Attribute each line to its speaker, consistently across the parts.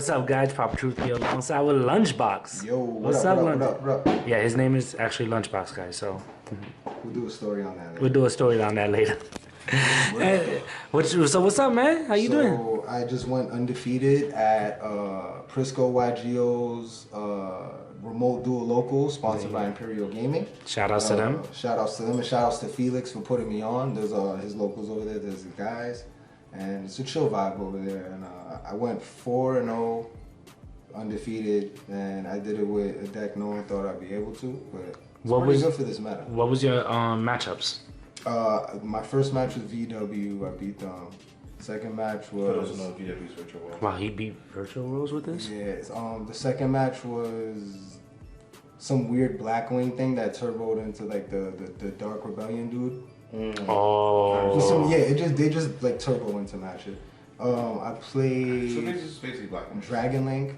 Speaker 1: What's up, guys? Pop Truth here alongside with Lunchbox.
Speaker 2: Yo,
Speaker 1: what up? Yeah, his name is actually Lunchbox, guys. So
Speaker 2: we'll do a story on that later.
Speaker 1: We'll do a story on that later. So what's up, man? How you doing?
Speaker 2: So I just went undefeated at Prisco YGO's Remote Duel local, sponsored by Imperial Gaming.
Speaker 1: Shout outs to them.
Speaker 2: Shout outs to them, and shout outs to Felix for putting me on. There's his locals over there. There's the guys, and it's a chill vibe over there. And I went 4-0, undefeated, and I did it with a deck no one thought I'd be able to, but it's pretty good for this meta.
Speaker 1: What was your matchups?
Speaker 2: My first match was VW. I beat them. Second match was
Speaker 3: VW's Virtual World.
Speaker 1: Wow, he beat Virtual Worlds with this?
Speaker 2: Yeah. The second match was some weird Blackwing thing that turboed into like the Dark Rebellion dude.
Speaker 1: Oh.
Speaker 2: They just like turbo into match it. I played
Speaker 3: So this is basically Blackwing.
Speaker 2: Dragon Link,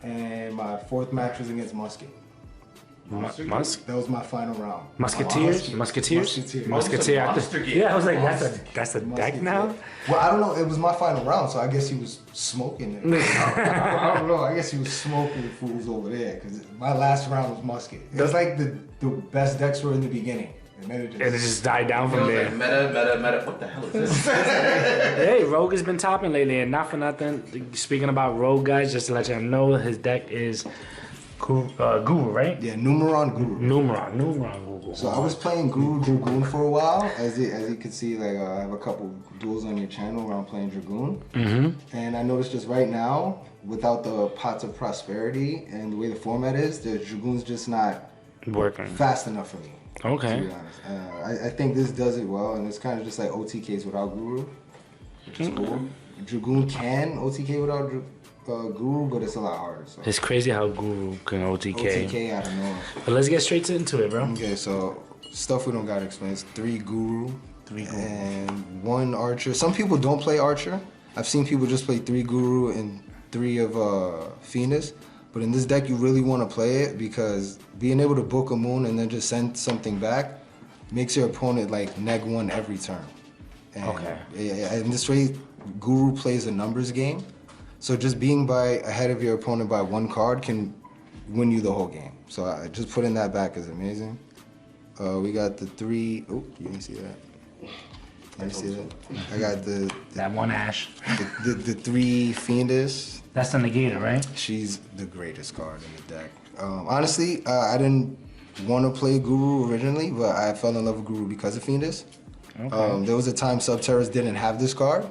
Speaker 2: and my fourth match was against Musket.
Speaker 1: Musk?
Speaker 2: That was my final round.
Speaker 1: Musketeers? Musketeer. Yeah, I was like, that's a deck now?
Speaker 2: Well, I don't know. It was my final round, so I guess he was smoking it. I don't know. I guess he was smoking fools over there, because my last round was Musket. It was like the best decks were in the beginning. And then it just
Speaker 1: died down from there.
Speaker 3: Like meta. What the hell is this?
Speaker 1: Hey, Rogue has been topping lately, and not for nothing. Speaking about Rogue, guys, just to let you know, his deck is Guru, right?
Speaker 2: Yeah, Numeron Guru.
Speaker 1: Numeron Guru.
Speaker 2: So I was playing Guru Dragoon for a while. As you can see, like I have a couple duels on your channel where I'm playing Dragoon. Mm-hmm. And I noticed just right now, without the Pots of Prosperity and the way the format is, the Dragoon's just not
Speaker 1: working
Speaker 2: fast enough for me.
Speaker 1: Okay.
Speaker 2: To be honest. I think this does it well, and it's kind of just like OTKs without Guru, which is cool. Dragoon can OTK without Guru, but it's a lot harder. So.
Speaker 1: It's crazy how Guru can OTK.
Speaker 2: OTK, I don't know.
Speaker 1: But let's get straight into it, bro.
Speaker 2: Okay, so stuff we don't gotta explain. It's 3 Guru, and 1 Archer. Some people don't play Archer. I've seen people just play 3 Guru and 3 of Phoenix. But in this deck, you really want to play it because being able to book a moon and then just send something back makes your opponent like neg1 every turn. And in this way, Guru plays a numbers game. So just being ahead of your opponent by 1 card can win you the whole game. So I just putting that back is amazing. We got the 3. Oh, you didn't see that. You see that? I got
Speaker 1: that 1 Ash.
Speaker 2: The 3 Fiendish.
Speaker 1: That's the negator, right?
Speaker 2: She's the greatest card in the deck. Honestly, I didn't want to play Guru originally, but I fell in love with Guru because of Fiendish. Okay. There was a time Subterra's didn't have this card,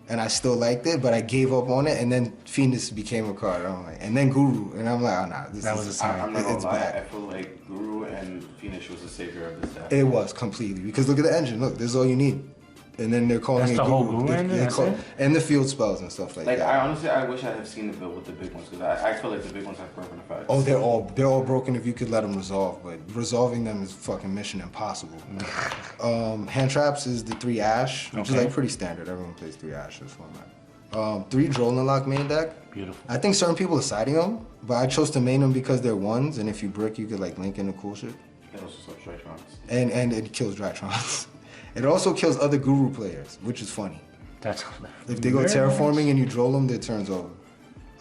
Speaker 2: and I still liked it, but I gave up on it, and then Fiendish became a card. And then Guru, and I'm like, oh nah, this is a sign.
Speaker 3: I'm not gonna lie, I feel like Guru and Fiendish was the savior of this deck.
Speaker 2: It was completely, because look at the engine. Look, this is all you need. And then they're calling it
Speaker 1: whole Guru engine?
Speaker 2: And the field spells and stuff like that.
Speaker 3: I wish I had seen the build with the big ones, because I feel like the big ones have broken effects.
Speaker 2: Oh, they're all broken if you could let them resolve, but resolving them is fucking mission impossible. Hand traps is the 3 Ash, which is like pretty standard. Everyone plays 3 Ash in this format. 3 Droll and Lock main deck.
Speaker 1: Beautiful.
Speaker 2: I think certain people are siding them, but I chose to main them because they're 1s, and if you brick, you could like link into cool shit.
Speaker 3: It also kills Drytrons.
Speaker 2: And it kills Drytrons. It also kills other Guru players, which is funny.
Speaker 1: That's
Speaker 2: if they go terraforming and you droll them, their turn's over.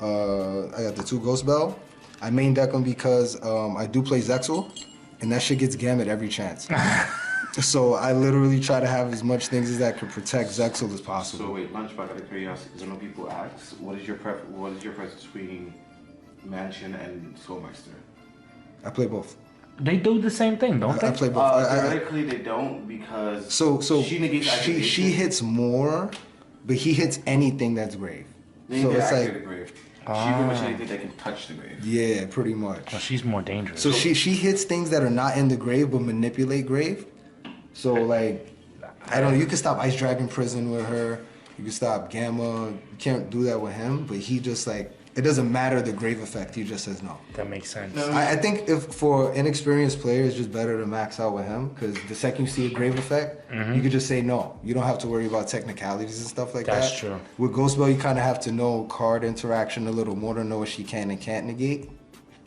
Speaker 2: I got the 2 Ghost Bell. I main deck them because I do play ZEXAL, and that shit gets gammed every chance. So I literally try to have as much things that could protect ZEXAL as possible.
Speaker 3: So wait, Lunchbox, out of curiosity, because I know people ask, what is your preference between Mansion and Soulmeister?
Speaker 2: I play both.
Speaker 1: They do the same thing, don't they?
Speaker 2: I play both.
Speaker 3: Theoretically, they don't, because
Speaker 2: she hits more, but he hits anything that's grave.
Speaker 3: So it's like the grave. She pretty much anything that can touch the grave.
Speaker 2: Yeah, pretty much.
Speaker 1: Well, she's more dangerous.
Speaker 2: So she hits things that are not in the grave but manipulate grave. So like, I don't know. You can stop Ice Dragon Prison with her. You can stop Gamma. You can't do that with him. But he just like. It doesn't matter the grave effect, he just says no.
Speaker 1: That makes sense.
Speaker 3: No.
Speaker 2: I think if for inexperienced players, it's just better to max out with him, because the second you see a grave effect, you could just say no. You don't have to worry about technicalities and stuff like that.
Speaker 1: That's true.
Speaker 2: With Ghost Bell, you kind of have to know card interaction a little more to know what she can and can't negate.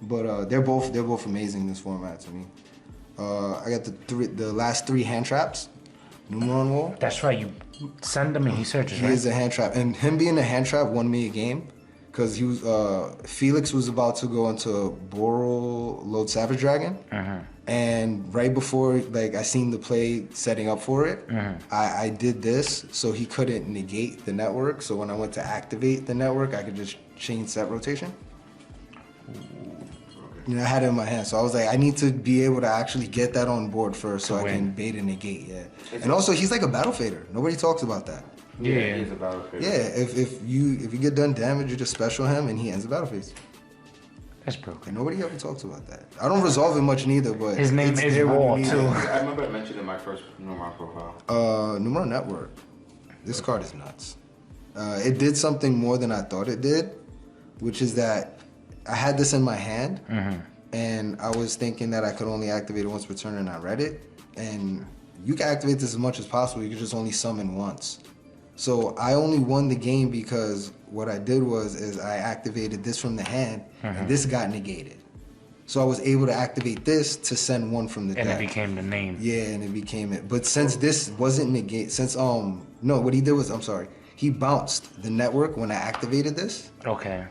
Speaker 2: But they're both amazing in this format to me. I got the last 3 hand traps. Numeron Wall.
Speaker 1: That's right, you send him and he searches,
Speaker 2: He is a hand trap, and him being a hand trap won me a game. because he was Felix was about to go into Boral Load Savage Dragon, and right before like I seen the play setting up for it, I did this so he couldn't negate the network. So when I went to activate the network, I could just chain set rotation. You know, I had it in my hand, so I was like, I need to be able to actually get that on board first, so I can bait and negate. Yeah, and also he's like a battle fader. Nobody talks about that.
Speaker 3: Yeah, he's a battle fader.
Speaker 2: Yeah, if you get done damage, you just special him, and he ends the battle phase.
Speaker 1: That's broken.
Speaker 2: Nobody ever talks about that. I don't resolve it much neither, but
Speaker 1: his name is Wall too.
Speaker 3: I remember I mentioned in my first Numeron profile.
Speaker 2: Numeron Network. This card is nuts. It did something more than I thought it did, which is that I had this in my hand, and I was thinking that I could only activate it once per turn, and I read it. And you can activate this as much as possible. You can just only summon once. So I only won the game because what I did is I activated this from the hand, and this got negated. So I was able to activate this to send one from the deck.
Speaker 1: And it became the name.
Speaker 2: Yeah, and it became it. But since this wasn't negated, no, what he did was, he bounced the network when I activated this.
Speaker 1: Okay.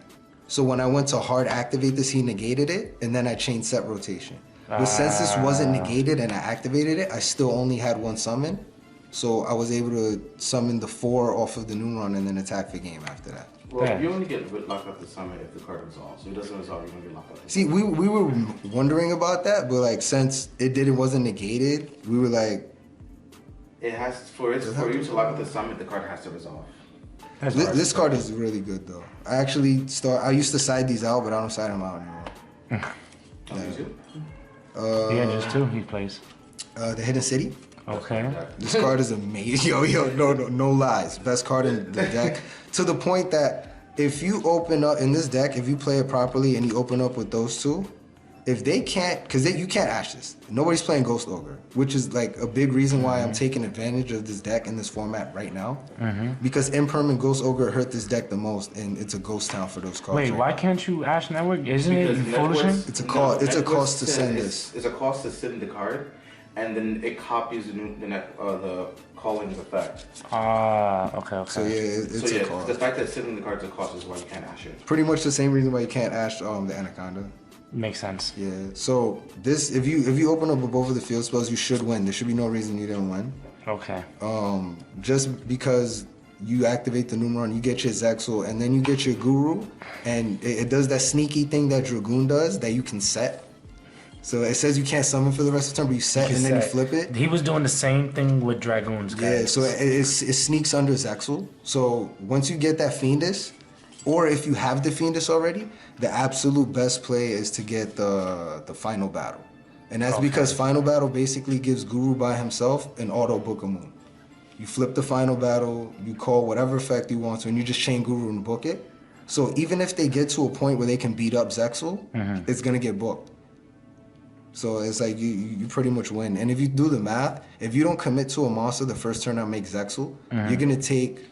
Speaker 2: So when I went to hard activate this, he negated it, and then I chained set rotation. But since this wasn't negated and I activated it, I still only had one summon. So I was able to summon the 4 off of the Numeron and then attack the game after that.
Speaker 3: Well, you only get locked out the summon if the card resolves. So it doesn't resolve, you don't get locked out.
Speaker 2: See, we were wondering about that, but like since it wasn't negated, we were like,
Speaker 3: it has for you to lock out the summon, the card has to resolve.
Speaker 2: This card is really good though. I used to side these out, but I don't side them out anymore.
Speaker 1: Yeah, just 2 he plays.
Speaker 2: The Hidden City.
Speaker 1: Okay.
Speaker 2: This card is amazing. No lies. Best card in the deck. To the point that if you open up in this deck, if you play it properly and you open up with those 2, if they can't, because you can't ash this. Nobody's playing Ghost Ogre, which is like a big reason why I'm taking advantage of this deck in this format right now. Because Impermanent Ghost Ogre hurt this deck the most, and it's a ghost town for those cards.
Speaker 1: Wait, why can't you ash Network? Isn't it foolishness?
Speaker 2: It's a cost. It's a cost to send this.
Speaker 3: It's a cost to send the card, and then it copies the calling's effect.
Speaker 1: Okay.
Speaker 2: So yeah, it's a cost.
Speaker 3: The fact that sending the card's a cost is why you can't ash it.
Speaker 2: Pretty much the same reason why you can't ash the Anaconda.
Speaker 1: Makes sense.
Speaker 2: Yeah. So this, if you open up with both of the field spells, you should win. There should be no reason you didn't win.
Speaker 1: Okay.
Speaker 2: Just because you activate the Numeron, you get your ZEXAL, and then you get your Guru, and it does that sneaky thing that Dragoon does that you can set. So it says you can't summon for the rest of the turn, but you set and then you flip it.
Speaker 1: He was doing the same thing with Dragoons, guys.
Speaker 2: Yeah, so it sneaks under ZEXAL. So once you get that Fiendus, or if you have the Fiendus already, the absolute best play is to get the Final Battle. And that's because Final Battle basically gives Guru by himself an auto Book a Moon. You flip the Final Battle, you call whatever effect you want to, and you just chain Guru and book it. So even if they get to a point where they can beat up ZEXAL, it's going to get booked. So it's like you pretty much win. And if you do the math, if you don't commit to a monster the first turn I make ZEXAL, you're going to take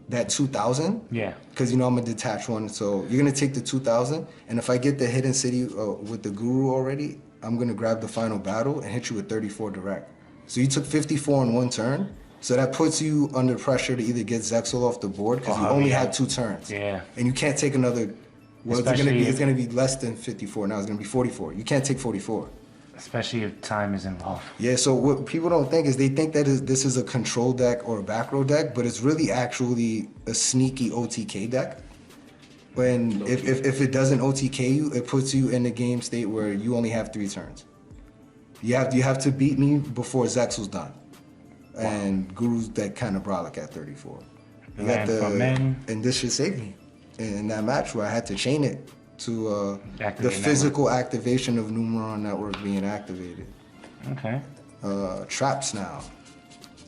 Speaker 2: that 2,000.
Speaker 1: Yeah.
Speaker 2: Because, I'm going to detach one. So you're going to take the 2,000. And if I get the Hidden City with the Guru already, I'm going to grab the Final Battle and hit you with 34 direct. So you took 54 in one turn. So that puts you under pressure to either get ZEXAL off the board because you only have 2 turns.
Speaker 1: Yeah.
Speaker 2: And you can't take another. Well, it's going to be less than 54 now. It's going to be 44. You can't take 44.
Speaker 1: Especially if time is involved.
Speaker 2: Yeah, so what people don't think is they think that this is a control deck or a back row deck, but it's really actually a sneaky OTK deck. When if it doesn't OTK you, it puts you in a game state where you only have 3 turns. You have to beat me before ZEXAL's done. And Guru's deck kind of brolic at 34. You got and this should save me in that match where I had to chain it to the physical activation of Numeron Network being activated.
Speaker 1: Okay.
Speaker 2: Traps now.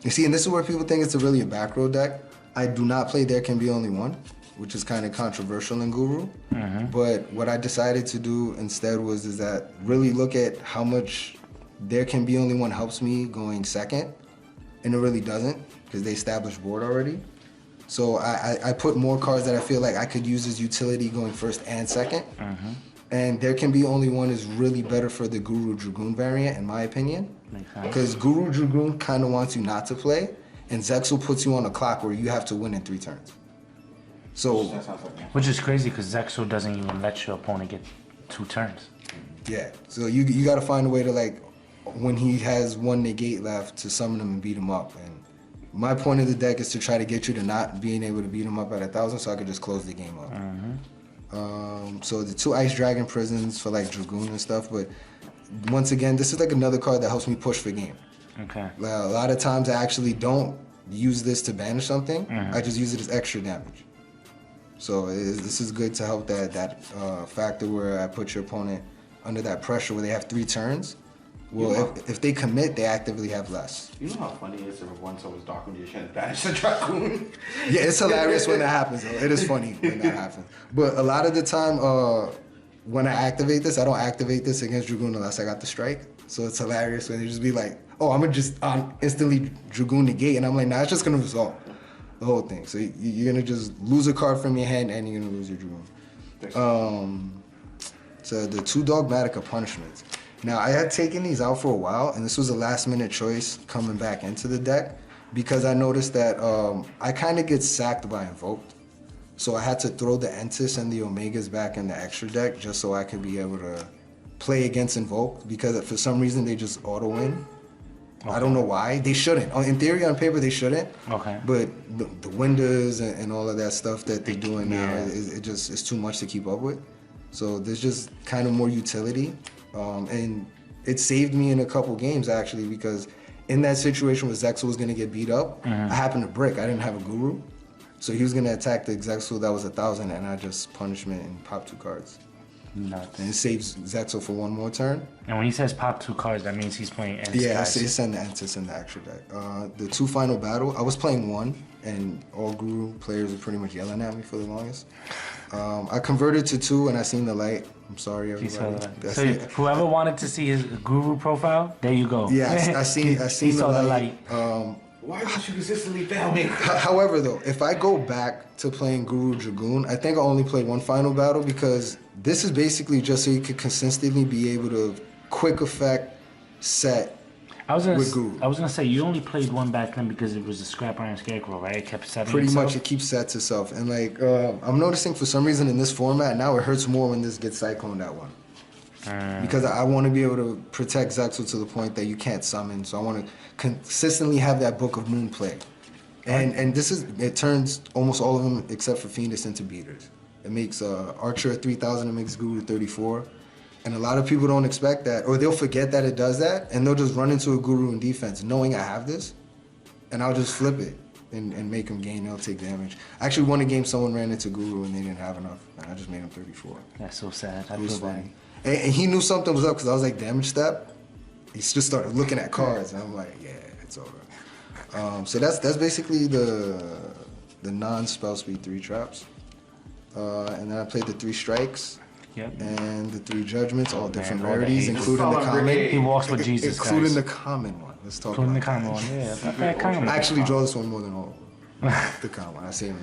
Speaker 2: You see, and this is where people think it's really a back row deck. I do not play There Can Be Only One, which is kind of controversial in Guru. But what I decided to do instead is that really look at how much There Can Be Only One helps me going second, and it really doesn't because they established board already. So I put more cards that I feel like I could use as utility going first and second. And There Can Be Only One is really better for the Guru Dragoon variant, in my opinion. Because Guru Dragoon kind of wants you not to play, and ZEXAL puts you on a clock where you have to win in 3 turns. So,
Speaker 3: That sounds like
Speaker 1: Which is crazy because ZEXAL doesn't even let your opponent get 2 turns.
Speaker 2: yeah. So you got to find a way to, like, when he has 1 negate left, to summon him and beat him up. And my point of the deck is to try to get you to not being able to beat him up at 1,000, so I could just close the game up. So the 2 Ice Dragon Prisons for, like, Dragoon and stuff, but once again, this is like another card that helps me push for game.
Speaker 1: Okay.
Speaker 2: A lot of times I actually don't use this to banish something. I just use it as extra damage. So this is good to help that factor where I put your opponent under that pressure where they have 3 turns. Well, if they commit, they actively have less.
Speaker 3: You know how funny it is if once someone's Dark Magician and banish the Dragoon?
Speaker 2: Yeah, it's hilarious when that happens, though. It is funny when that happens. But a lot of the time, when I activate this, I don't activate this against Dragoon unless I got the strike. So it's hilarious when they just be like, oh, I'm gonna just instantly Dragoon negate, and I'm like, nah, it's just gonna resolve the whole thing. So you're gonna just lose a card from your hand and you're gonna lose your Dragoon. So the 2 Dogmatica punishments. Now, I had taken these out for a while, and this was a last-minute choice coming back into the deck because I noticed that I kind of get sacked by Invoked. So I had to throw the Entis and the Omegas back in the extra deck just so I could be able to play against Invoked because for some reason they just auto-win. Okay. I don't know why. They shouldn't. In theory, on paper, they shouldn't. Okay. But the windows and all of that stuff that they're doing now, it's too much to keep up with. So there's just kind of more utility. And it saved me in a couple games, actually, because in that situation where ZEXAL was going to get beat up, I happened to brick. I didn't have a Guru. So he was going to attack the ZEXAL that was 1,000, and I just punishment and pop 2 cards.
Speaker 1: Nuts.
Speaker 2: And it saves ZEXAL for 1 more turn.
Speaker 1: And when he says pop 2 cards, that means he's playing Entis.
Speaker 2: Yeah, it's in the Entis in the extra deck. The 2 final battle, I was playing 1, and all Guru players were pretty much yelling at me for the longest. I converted to 2, and I seen the light. I'm sorry, everybody.
Speaker 1: So whoever wanted to see his Guru profile, there you go.
Speaker 2: Yeah, I seen the light.
Speaker 3: Why don't you consistently fail me?
Speaker 2: However, though, if I go back to playing Guru Dragoon, I think I only played 1 final battle because this is basically just so you could consistently be able to quick effect set with Guru.
Speaker 1: I was gonna say you only played 1 back then because it was a Scrap Iron Scarecrow, right? It kept setting
Speaker 2: Pretty
Speaker 1: itself.
Speaker 2: much, it keeps sets itself, and like I'm noticing for some reason in this format now it hurts more when this gets cycloned at 1. Because I want to be able to protect ZEXAL to the point that you can't summon, so I want to consistently have that Book of Moon play. And it turns almost all of them except for Fiendus into beaters. It makes Archer 3,000, it makes Guru 34. And a lot of people don't expect that, or they'll forget that it does that, and they'll just run into a Guru in defense knowing I have this, and I'll just flip it and make them gain, they'll take damage. I actually won a game someone ran into Guru and they didn't have enough, and I just made him 34.
Speaker 1: That's so sad.
Speaker 2: It was funny. And he knew something was up because I was like, damage step. He just started looking at cards, and I'm like, yeah, it's over. So that's basically the non-spell speed 3 traps. And then I played the 3 strikes.
Speaker 1: Yep.
Speaker 2: And the 3 judgments, all different rarities, including the common.
Speaker 1: He walks with Jesus,
Speaker 2: including
Speaker 1: guys.
Speaker 2: the common one. Let's talk
Speaker 1: including
Speaker 2: about
Speaker 1: the common one, yeah.
Speaker 2: I actually draw this one more than all. The common. I say it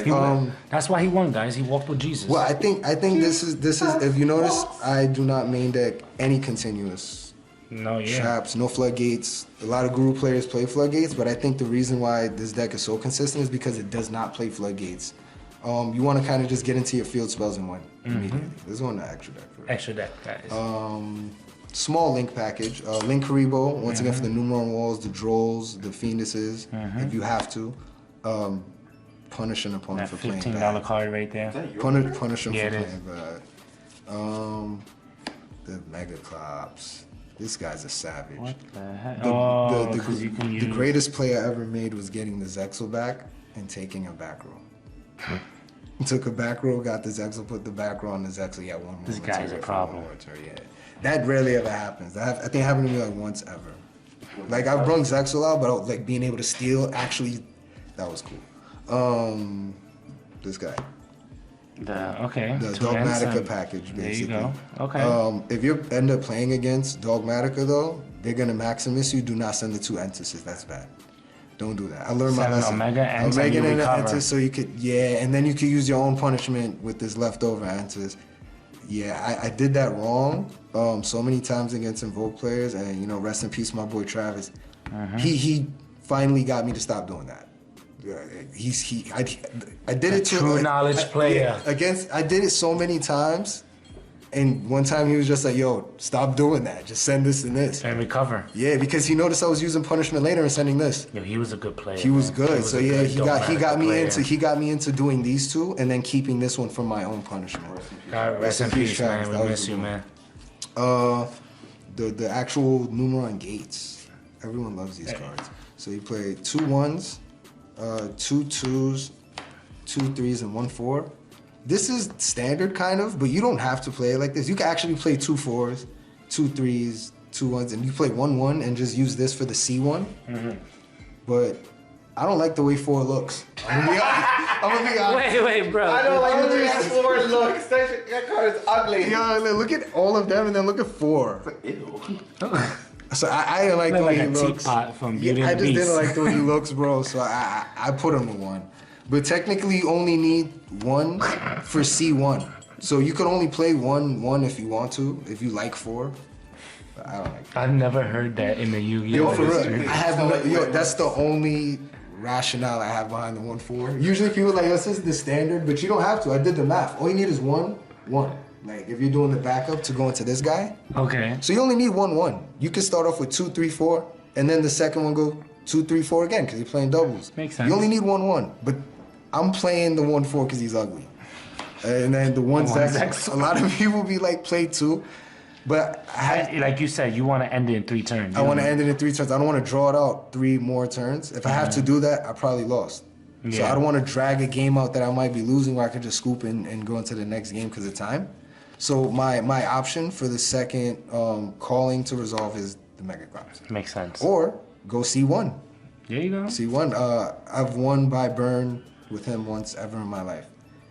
Speaker 2: more.
Speaker 1: That's why he won, guys. He walked with Jesus.
Speaker 2: Well, I think this is if you notice, I do not main deck any continuous traps, no floodgates. A lot of Guru players play floodgates, but I think the reason why this deck is so consistent is because it does not play floodgates. You want to kind of just get into your field spells and win immediately. This is on the extra deck.
Speaker 1: Extra deck, guys.
Speaker 2: Small link package. Link Karibo, once again for the Numeron walls, the Drolls, the Fienduses, if you have to. Punish an opponent for playing bad.
Speaker 1: $15 card right there.
Speaker 2: Punish him for playing bad. The Mega Clops. This guy's a savage.
Speaker 1: What the heck?
Speaker 2: The greatest play I ever made was getting the ZEXAL back and taking a back row. Took a back row, got the ZEXAL, put the back row on the ZEXAL. Yeah, 1 more.
Speaker 1: This guy's a problem.
Speaker 2: Yeah. That rarely ever happens. I think it happened to me like once ever. Like I've brung ZEXAL out, but like being able to steal actually, that was cool. This guy. The Dogmatica package, basically.
Speaker 1: There you go. Okay.
Speaker 2: If you end up playing against Dogmatica though, they're gonna Maximus you. Do not send the 2 Entises. That's bad. Don't do that. I learned my lesson.
Speaker 1: Omega and
Speaker 2: Entis, so you could, and then you could use your own punishment with this leftover Entis. Yeah, I did that wrong so many times against Invoke players, and rest in peace, my boy Travis. He finally got me to stop doing that. I did it to
Speaker 1: true knowledge player.
Speaker 2: I did it so many times, and one time he was just like, "Yo, stop doing that. Just send this and this."
Speaker 1: And recover.
Speaker 2: Yeah, because he noticed I was using punishment later and sending this.
Speaker 1: Yo, he was a good player.
Speaker 2: He was good. So yeah, he got me into doing these two and then keeping this one for my own punishment.
Speaker 1: God, rest in peace, man. We miss you, man.
Speaker 2: The actual Numeron Gates. Everyone loves these cards. So you play 2 1s, 2 2s, 2 3s, and 1 4. This is standard kind of, but you don't have to play it like this. You can actually play 2 4s, 2 3s, 2 1s, and you play 1 1 and just use this for the C1. But I don't like the way 4 looks. I'm gonna be honest.
Speaker 1: Wait, bro.
Speaker 3: I don't like the way 4 looks. That card is ugly.
Speaker 2: Yeah, look at all of them and then look at 4.
Speaker 3: Ew.
Speaker 2: So I didn't like the way he looks.
Speaker 1: Teapot from Beauty and
Speaker 2: I
Speaker 1: the
Speaker 2: just
Speaker 1: Beast.
Speaker 2: didn't like the way he looks, bro. So I put him to 1. But technically, you only need 1 for C1. So you could only play 1 if you want to, if you like 4. But I don't like that.
Speaker 1: I've never heard that in the Yu-Gi-Oh!
Speaker 2: Yo, for real,
Speaker 1: history.
Speaker 2: I have that's the only rationale I have behind the 1 4. Usually people are like, this is the standard, but you don't have to. I did the math. All you need is 1 1. Like if you're doing the backup to go into this guy.
Speaker 1: Okay.
Speaker 2: So you only need 1 1. You can start off with 2 3 4, and then the second one go 2 3 4 again because you're playing doubles.
Speaker 1: Makes sense.
Speaker 2: You only need 1 1, but I'm playing the 1 4 because he's ugly. And then the 1 ZEXAL. A lot of people be like play 2, but
Speaker 1: Like you said, you want to end it in 3 turns.
Speaker 2: I want to end it in 3 turns. I don't want to draw it out 3 more turns. If I have to do that, I probably lost. So
Speaker 1: Yeah.
Speaker 2: I don't want to drag a game out that I might be losing where I could just scoop and go into the next game because of time. So my option for the second calling to resolve is the Mega Crimes.
Speaker 1: Makes sense.
Speaker 2: Or go C1.
Speaker 1: There you go.
Speaker 2: C1. I've won by burn with him once ever in my life.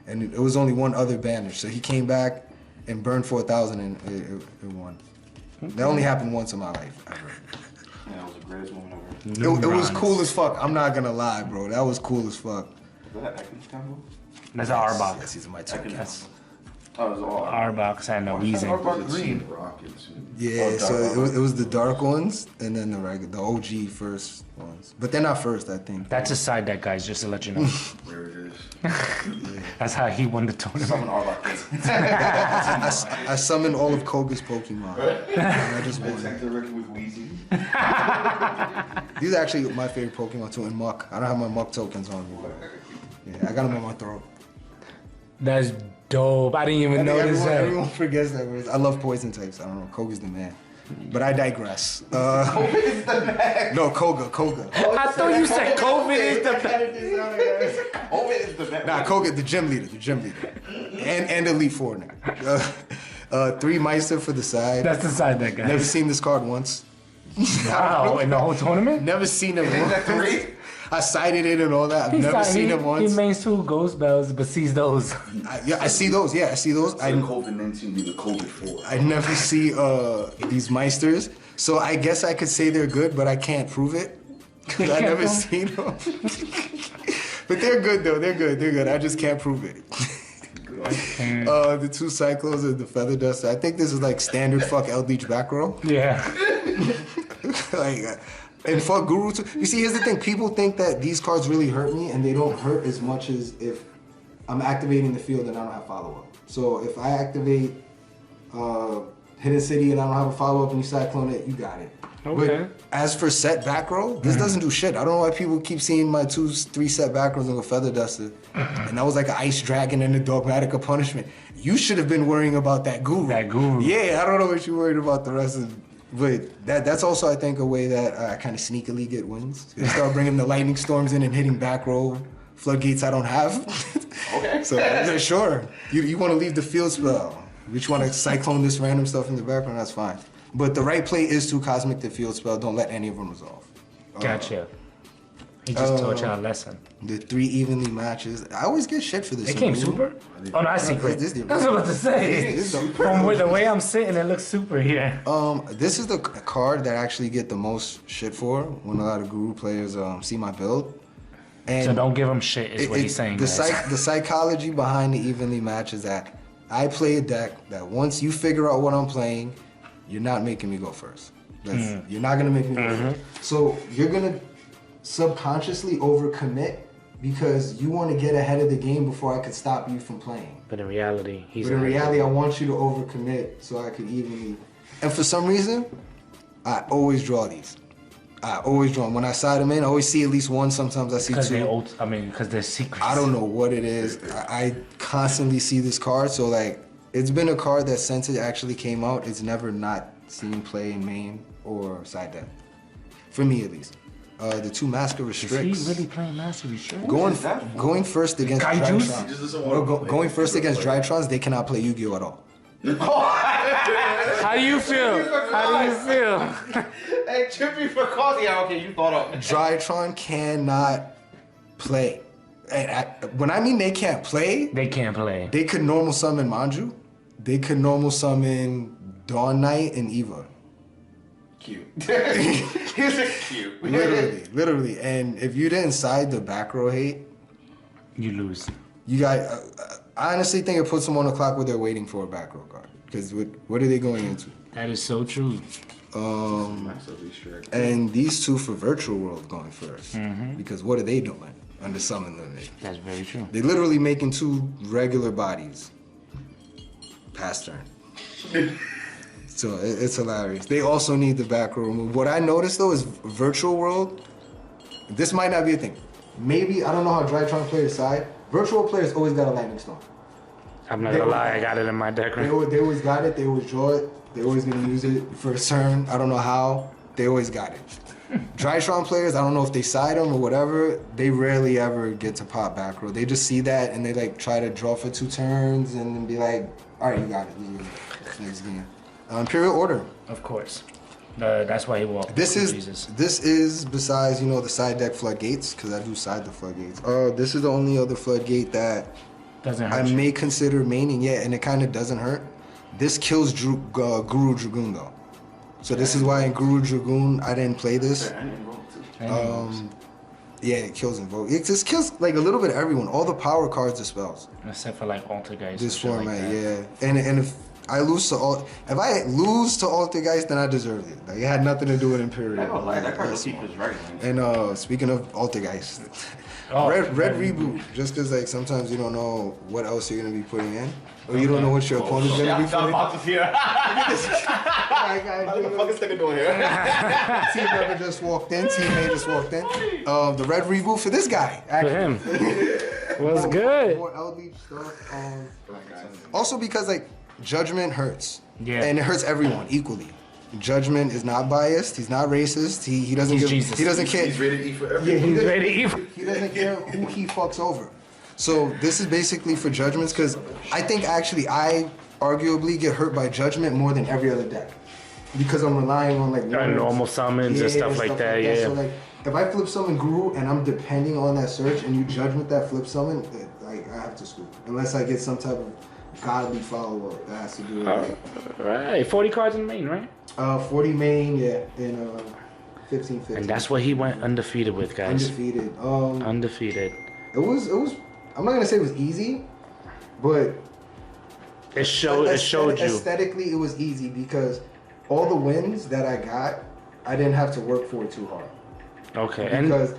Speaker 2: And it was only 1 other banish. So he came back and burned 4,000 and it won. That only happened once in my life ever.
Speaker 3: Yeah, that was the greatest moment ever.
Speaker 2: It was cool as fuck. I'm not gonna lie, bro. That was cool as fuck.
Speaker 3: Is that Ekans combo?
Speaker 1: That's an R-Box.
Speaker 2: Yes, these are my two accounts.
Speaker 3: Oh, it was all
Speaker 1: R-Box and a Weezing.
Speaker 3: R-Box green.
Speaker 4: Rockets.
Speaker 2: Yeah, so it was the dark ones and then the OG first ones. But they're not first, I think.
Speaker 1: That's a side deck, guys, just to let you know.
Speaker 4: There it is.
Speaker 1: That's how he won the tournament.
Speaker 3: Summon R-Box.
Speaker 2: I summoned all of Koga's Pokemon. And I just won.
Speaker 4: Detective Rick with Weezy.
Speaker 2: These are actually my favorite Pokemon too, and Muck. I don't have my Muck tokens on me, but yeah, I got them on my throat.
Speaker 1: That's dope. I didn't even
Speaker 2: I think
Speaker 1: notice that.
Speaker 2: everyone forgets that. But I love poison types. I don't know. Koga's the man. But I digress.
Speaker 3: Koga is the man.
Speaker 2: No, Koga.
Speaker 1: I thought you said COVID is the best.
Speaker 3: Koga is the man.
Speaker 2: Nah, Koga, the gym leader. And Elite Four now. 3 Meister for the side.
Speaker 1: That's the side deck, guys.
Speaker 2: Never seen this card once.
Speaker 1: Wow, in the whole tournament?
Speaker 2: Never seen him
Speaker 3: Is that
Speaker 2: once.
Speaker 3: 3?
Speaker 2: I cited it and all that. I've never seen him once.
Speaker 1: He mains 2 ghost bells, but sees those.
Speaker 2: I see those. Yeah, I see those.
Speaker 4: So the COVID-19 be the COVID-4.
Speaker 2: I never see these Meisters. So I guess I could say they're good, but I can't prove it. Because I never seen them. But they're good though. They're good. I just can't prove it. The 2 Cyclones and the Feather Duster. I think this is like standard fuck Eldritch back row.
Speaker 1: Yeah.
Speaker 2: And fuck Guru too. You see, here's the thing. People think that these cards really hurt me, and they don't hurt as much as if I'm activating the field and I don't have follow-up. So if I activate Hidden City and I don't have a follow-up and you Cyclone it, you got it.
Speaker 1: Okay.
Speaker 2: But as for set back row, this doesn't do shit. I don't know why people keep seeing my 2-3 set back rows and go Feather Duster. And that was like an Ice Dragon and a Dogmatica Punishment. You should have been worrying about that Guru. Yeah, I don't know what you're worried about the rest of. But that's also, I think, a way that I kind of sneakily get wins. You start bringing the Lightning Storms in and hitting back row floodgates I don't have.
Speaker 3: Okay.
Speaker 2: So, yeah, sure. You want to leave the field spell. You just want to Cyclone this random stuff in the background, that's fine. But the right play is to Cosmic the field spell. Don't let any of them resolve.
Speaker 1: Gotcha. He just taught you a lesson.
Speaker 2: The 3 evenly matches. I always get shit for this.
Speaker 1: It came super? Oh, no, I secret.
Speaker 2: This is
Speaker 1: That's what I was about to say. From the way I'm sitting, it looks super here.
Speaker 2: This is the card that I actually get the most shit for when a lot of Guru players see my build. And
Speaker 1: So don't give him shit, is what he's saying.
Speaker 2: The
Speaker 1: guys.
Speaker 2: the psychology behind the evenly match is that I play a deck that once you figure out what I'm playing, you're not making me go first. You're not gonna make me go first. So you're gonna subconsciously overcommit because you want to get ahead of the game before I could stop you from playing.
Speaker 1: But in reality,
Speaker 2: I want you to overcommit so I could evenly. And for some reason, I always draw these. I always draw them. When I side them in, I always see at least one. Sometimes I see two.
Speaker 1: Because they're secrets.
Speaker 2: I don't know what it is. I constantly see this card. So, like, it's been a card that since it actually came out, it's never not seen play in main or side deck. For me, at least. The two Master Restricts.
Speaker 1: Is he really playing Master Restricts?
Speaker 2: Going first against Drytrons. Going first against Drytrons, they cannot play Yu-Gi-Oh! At all.
Speaker 1: How do you feel? How do you feel?
Speaker 3: Hey, Trippy for cause. Yeah, okay, you thought of.
Speaker 2: Drytron cannot play. And when I mean they can't play,
Speaker 1: they can't play.
Speaker 2: They could normal summon Manju. They could normal summon Dawn Knight and Eva.
Speaker 3: Cute. He's cute.
Speaker 2: Literally. And if you didn't side the back row hate,
Speaker 1: you lose.
Speaker 2: You got. I honestly think it puts them on the clock where they're waiting for a back row card. Because what are they going into?
Speaker 1: That is so true.
Speaker 2: And these two for Virtual World going first. Because what are they doing under Summon Limit?
Speaker 1: That's very true.
Speaker 2: They're literally making two regular bodies. Pass turn. So it's hilarious. They also need the back row remove. What I noticed though is Virtual World, this might not be a thing. Maybe, I don't know how Drytron players side. Virtual players always got a Lightning Storm.
Speaker 1: I'm not gonna lie, I got it in my deck.
Speaker 2: They always got it, they always draw it, they always gonna use it for a turn. I don't know how, they always got it. Drytron players, I don't know if they side them or whatever, they rarely ever get to pop back row. They just see that and they like try to draw for 2 turns and then be like, alright, you got it. Next game. Imperial Order.
Speaker 1: Of course. That's why he walked.
Speaker 2: This is besides, you know, the side deck floodgates, because I do side the floodgates. This is the only other floodgate that
Speaker 1: doesn't hurt
Speaker 2: I may consider maining, and it kind of doesn't hurt. This kills Guru Dragoon though, so this is why in Guru Dragoon I didn't play this. Yeah, it kills Invoke. It just kills like a little bit of everyone. All the power cards dispels.
Speaker 1: Except for like Altergeist.
Speaker 2: This format, and if I lose to if I lose to Altergeist, then I deserved it. Like it had nothing to do with Imperial.
Speaker 3: That card was right.
Speaker 2: And speaking of Altergeist, red reboot. Just because like sometimes you don't know what else you're gonna be putting in, or you don't know what your opponent's gonna be putting.
Speaker 3: What the fuck is this doing here?
Speaker 2: Team member just walked in. Teammate just walked in. The red reboot for this guy. Actually.
Speaker 1: For him. What's good?
Speaker 2: More LB stuff. Also because like Judgment hurts.
Speaker 1: Yeah.
Speaker 2: And it hurts everyone equally. Judgment is not biased. He's not racist. He doesn't
Speaker 1: Jesus.
Speaker 2: He doesn't care.
Speaker 4: He's rated E for everyone.
Speaker 1: He's ready to eat.
Speaker 2: He doesn't care who he fucks over. So this is basically for Judgments because I think actually I arguably get hurt by Judgment more than every other deck because I'm relying on like
Speaker 1: normal summons and stuff like that. Yeah.
Speaker 2: So like if I flip summon Guru and I'm depending on that search and you Judgment that flip summon, like I have to scoop unless I get some type of godly follow-up that has to do with it.
Speaker 1: Right, 40 cards in the main, right?
Speaker 2: 40 main, and 15.
Speaker 1: And that's what he went undefeated with, guys.
Speaker 2: Undefeated.
Speaker 1: Undefeated.
Speaker 2: It was. I'm not gonna say it was easy, but
Speaker 1: it showed you.
Speaker 2: Aesthetically, it was easy because all the wins that I got, I didn't have to work for it too hard.
Speaker 1: Okay.
Speaker 2: Because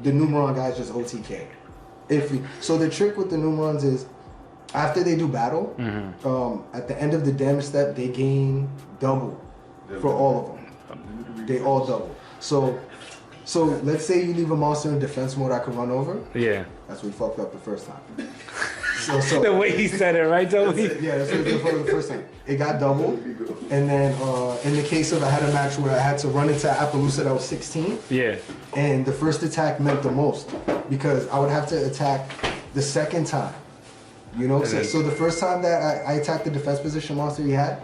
Speaker 2: the Numeron guys just OTK. So the trick with the Numerons is, after they do battle, at the end of the damage step, they gain double for all of them. They all double. So let's say you leave a monster in defense mode I could run over.
Speaker 1: Yeah.
Speaker 2: That's what we fucked up the first time.
Speaker 1: The way he said it, right, Toby?
Speaker 2: Yeah, that's what we fucked up the first time. It got doubled. And then in the case of I had a match where I had to run into Appaloosa that was 16.
Speaker 1: Yeah.
Speaker 2: And the first attack meant the most because I would have to attack the second time. You know, so the first time that I attacked the defense position monster he had,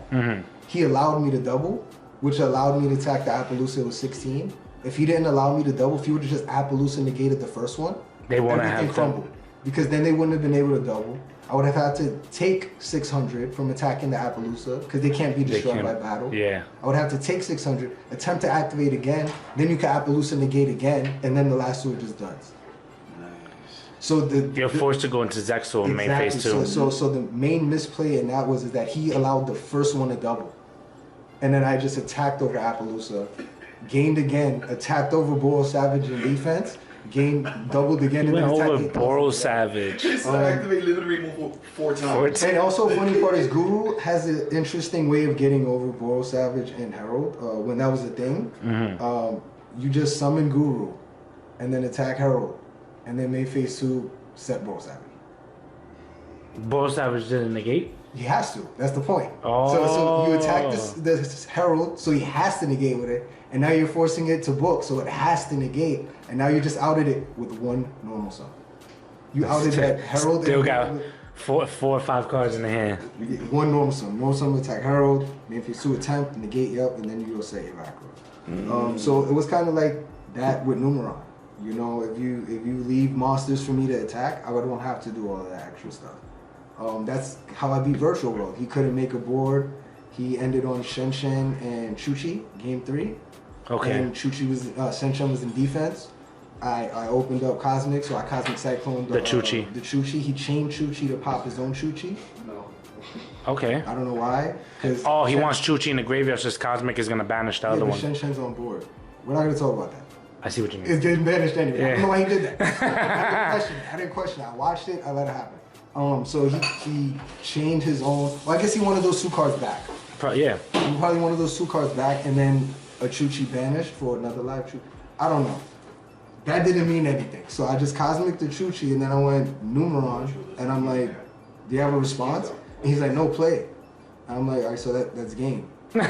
Speaker 2: he allowed me to double, which allowed me to attack the Appaloosa with 16. If he didn't allow me to double, if he would have just Appaloosa negated the first one, everything crumbled. Because then they wouldn't have been able to double. I would have had to take 600 from attacking the Appaloosa, because they can't be destroyed by battle.
Speaker 1: Yeah.
Speaker 2: I would have to take 600, attempt to activate again, then you can Appaloosa negate again, and then the last two are just done. So
Speaker 1: you're forced to go into ZEXAL in main phase 2.
Speaker 2: So the main misplay in that was that he allowed the first one to double. And then I just attacked over Appaloosa, gained again, attacked over Boral Savage in defense, gain doubled again.
Speaker 1: You
Speaker 2: and
Speaker 1: went
Speaker 2: then
Speaker 1: over
Speaker 2: attack 8,000.
Speaker 1: Boro Savage.
Speaker 4: It's activate limit removal 4 times.
Speaker 2: And also, funny part is Guru has an interesting way of getting over Boro Savage and Herald. When that was a thing, you just summon Guru, and then attack Herald, and then main phase 2 set Boro Savage.
Speaker 1: Boro Savage didn't negate?
Speaker 2: He has to. That's the point.
Speaker 1: Oh.
Speaker 2: So you attack this Herald, so he has to negate with it, and now you're forcing it to book, so it has to negate, and now you just outed it with one normal summon. You outed that Herald.
Speaker 1: Still got four or five cards in the hand.
Speaker 2: One normal summon. Normal summon attack Herald, main phase 2 attempt, negate you up, and then you go say it back. So it was kind of like that with Numeron. You know, if you leave monsters for me to attack, I don't have to do all of that extra stuff. That's how I beat Virtual World. He couldn't make a board. He ended on Shen Shen and Chuchi, game 3.
Speaker 1: Okay.
Speaker 2: And Chuchi was Shen Shen was in defense. I opened up Cosmic, so I Cosmic Cyclone
Speaker 1: the Chuchi.
Speaker 2: The Chuchi. He chained Chuchi to pop his own Chuchi.
Speaker 4: No.
Speaker 1: Okay.
Speaker 2: I don't know why.
Speaker 1: Oh, he wants Chuchi in the graveyard, so his Cosmic is gonna banish the other one.
Speaker 2: Shen Shen's on board. We're not gonna talk about that.
Speaker 1: I see what you mean.
Speaker 2: It's getting banished anyway.
Speaker 1: Yeah.
Speaker 2: I don't know why he did that. I didn't question it. I watched it. I let it happen. So he chained his own. Well, I guess he wanted those 2 cards back.
Speaker 1: Yeah.
Speaker 2: He probably wanted those 2 cards back, and then a Chuchi banished for another live Chuchi. I don't know. That didn't mean anything. So I just Cosmic the Chuchi, and then I went Numeron, and I'm like, do you have a response? And he's like, no, play. And I'm like, all right, so that's game. He's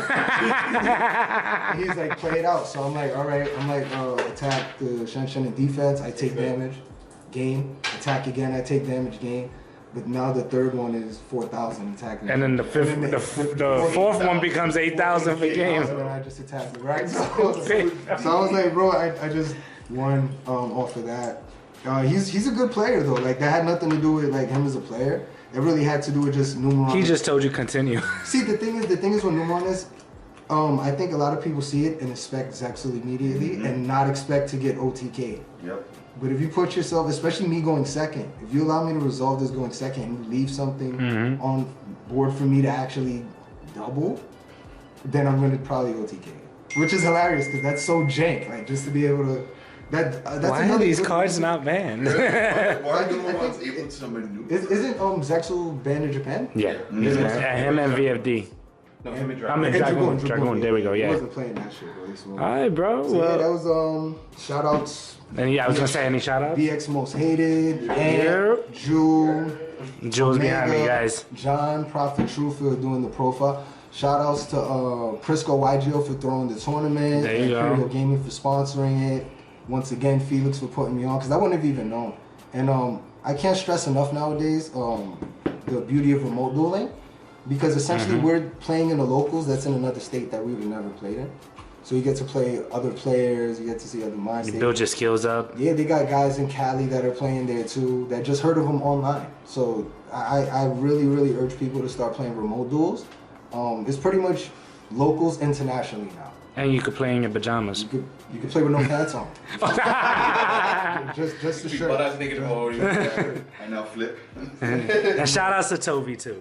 Speaker 2: like, play it out. So I'm like, all right. I'm like, attack the Shen Shen in defense. I take damage, game. Attack again. I take damage, game. But now the third one is 4,000 attacking.
Speaker 1: And then the fourth one becomes 8,000 for game.
Speaker 2: And then I just attacked it, right? So I was like, bro, I just won off of that. He's a good player though. Like that had nothing to do with like him as a player. It really had to do with just Numeron.
Speaker 1: He just told you continue.
Speaker 2: See, the thing is with Numeron is, I think a lot of people see it and expect ZEXAL immediately and not expect to get OTK.
Speaker 4: Yep.
Speaker 2: But if you put yourself, especially me going second, if you allow me to resolve this going second and you leave something on board for me to actually double, then I'm gonna probably OTK. Which is hilarious because that's so jank. Like just to be able to. That's
Speaker 1: why are these cards not banned?
Speaker 4: Why are Numeron's able to summon new?
Speaker 2: Isn't ZEXAL banned in Japan?
Speaker 1: Yeah. Him and VFD.
Speaker 3: No, him and
Speaker 1: I'm in Dragoon. There we go.
Speaker 2: I
Speaker 1: Yeah.
Speaker 2: wasn't playing that shit, bro. So,
Speaker 1: All right, bro.
Speaker 2: so yeah, that was shout outs.
Speaker 1: I was gonna say any shout outs?
Speaker 2: BX Most Hated,
Speaker 1: Yeah.
Speaker 2: Jewel,
Speaker 1: Jules behind me,
Speaker 2: Omega,
Speaker 1: guys.
Speaker 2: John, Prophet True for doing the profile. Shout outs to Prisco YGO for throwing the tournament.
Speaker 1: There you go.
Speaker 2: IMPERIAL Gaming for sponsoring it. Once again, Felix for putting me on because I wouldn't have even known. And I can't stress enough nowadays the beauty of remote dueling because essentially we're playing in the locals that's in another state that we would never played in. So you get to play other players, you get to see other mind states.
Speaker 1: Build your skills up.
Speaker 2: Yeah, they got guys in Cali that are playing there too that just heard of them online. So I really, really urge people to start playing remote duels. It's pretty much locals internationally now.
Speaker 1: And you could play in your pajamas.
Speaker 2: You could play with no pants on. just to
Speaker 4: Be
Speaker 2: shirt.
Speaker 4: butt-ass naked mode. And now flip.
Speaker 1: And shout outs to Toby too.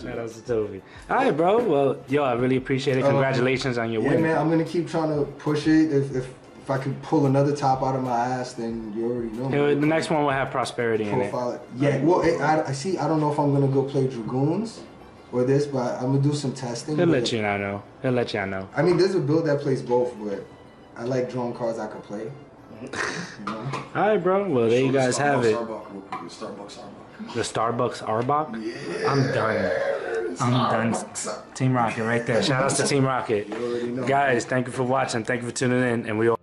Speaker 1: Shout outs to Toby. All right, bro. Well, yo, I really appreciate it. Congratulations on your
Speaker 2: Yeah,
Speaker 1: win.
Speaker 2: man, I'm gonna keep trying to push it. If I could pull another top out of my ass, then you already know.
Speaker 1: The next one will have prosperity in it.
Speaker 2: Profile it. Yeah, well, I see. I don't know if I'm gonna go play Dragoons or this, but I'm gonna do some testing.
Speaker 1: He'll let you know. He'll let y'all know.
Speaker 2: I mean, there's a build that plays both, but I like drawing cards I could play. You know?
Speaker 1: All right, bro. Well, there you guys have it.
Speaker 4: Starbucks Arbok.
Speaker 1: The Starbucks Arbok.
Speaker 4: Yeah.
Speaker 1: I'm done. Team Rocket right there. Shout outs to Team Rocket.
Speaker 2: You already know.
Speaker 1: Guys, thank you for watching. Thank you for tuning in. And we all